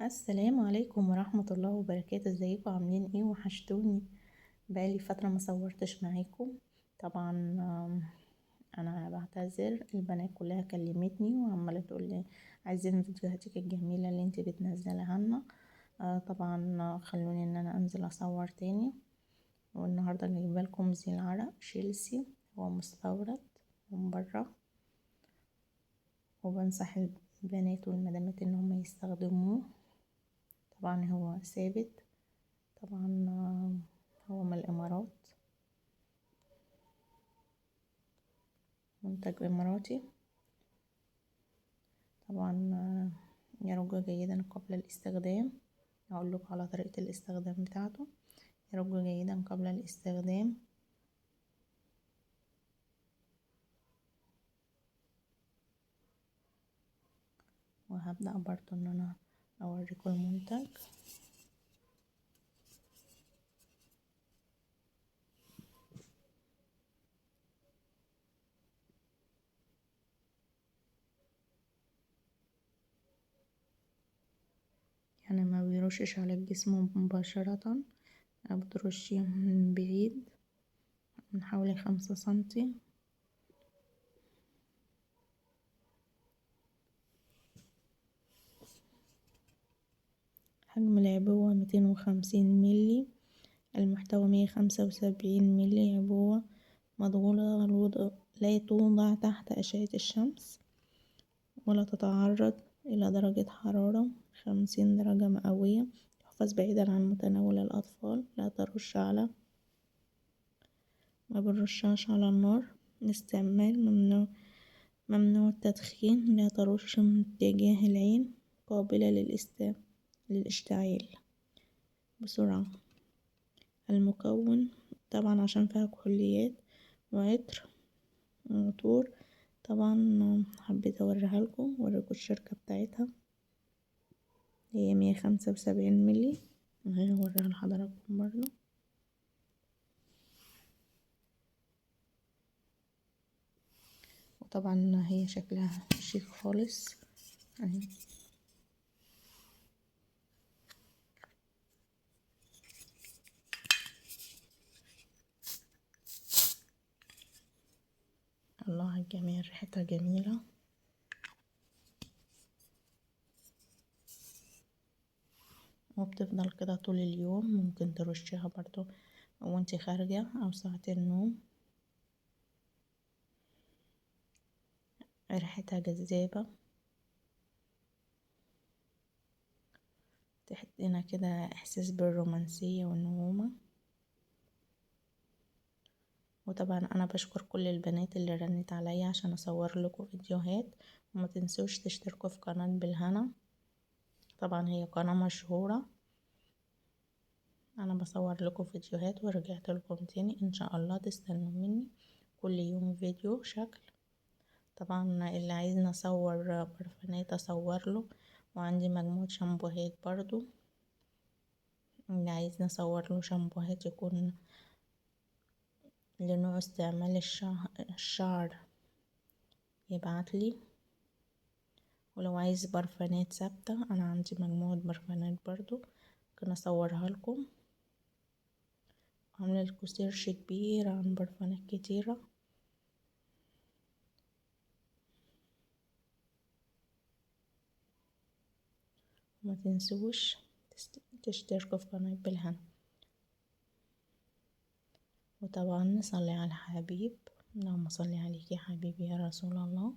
السلام عليكم ورحمة الله وبركاته. ازيكم عاملين ايه؟ وحشتوني، بقالي فترة ما صورتش معاكم. طبعا انا بعتذر، البنات كلها كلمتني وعمالة تقولي عايزين فيديوهاتك الجميلة اللي انت بتنزلها لنا. طبعا خلوني ان انا انزل اصور تاني. والنهاردة جايبه لكم زي العرق شيلسي، هو مستورد من برا، وبنصح البنات والمدامات ان هم يستخدموه. طبعا هو ثابت، طبعا هو من الامارات، منتج اماراتي. طبعا يرج جيدا قبل الاستخدام. هقول لكم على طريقة الاستخدام بتاعته. يرج جيدا قبل الاستخدام. وهبدأ برضو ان انا اوريكم المنتج. يعني ما بيرشش على الجسم مباشرة، بترشيه من بعيد، من حوالي 5 سنتي. حجم العبوة 250 ملي، المحتوى 175 ملي عبوة مضغولة، لا توضع تحت أشعة الشمس ولا تتعرض إلى درجة حرارة 50 درجة مئوية. تحفظ بعيدا عن متناول الأطفال. لا ترش على، ما بنرشهاش على النار. الاستعمال ممنوع التدخين. لا ترش من اتجاه العين، قابلة للاشتعال بسرعة. المكون طبعا عشان فيها كحوليات وعطر وعطور. طبعا حبيت اوريها لكم، اوريكم الشركة بتاعتها، هي 175 ملي. اهي هوريها لحضراتكم برضو. وطبعا هي شكلها شيك خالص اهي. الله على الجمال، ريحتها جميلة. وبتفضل كده طول اليوم. ممكن ترشيها برضو وانتي خارجة او ساعة النوم. ريحتها جذابة، تحسينا كده احساس بالرومانسية والنعومة. وطبعا انا بشكر كل البنات اللي رنت عليا عشان اصور لكم فيديوهات. وما تنسوش تشتركوا في قناة بالهنا، طبعا هي قناة مشهورة. انا بصور لكم فيديوهات ورجعت لكم تاني، ان شاء الله تستنوا مني كل يوم فيديو شكل. طبعا اللي عايزني اصور برفانات اصور له، وعندي مجموعة شامبوهات برضو. اللي عايزني اصور له شامبوهات يكون لنوع استعمال الشعر يبعتلي. ولو عايز برفانات ثابتة، انا عندي مجموعة برفانات برضو ممكن اصورها لكم. عاملة لكم سيرش كبير عن برفانات كتيرة. وما تنسوش تشتركوا في قناة بالهنا. وطبعا نصلي على الحبيب، اللهم صل عليك يا حبيبي يا رسول الله.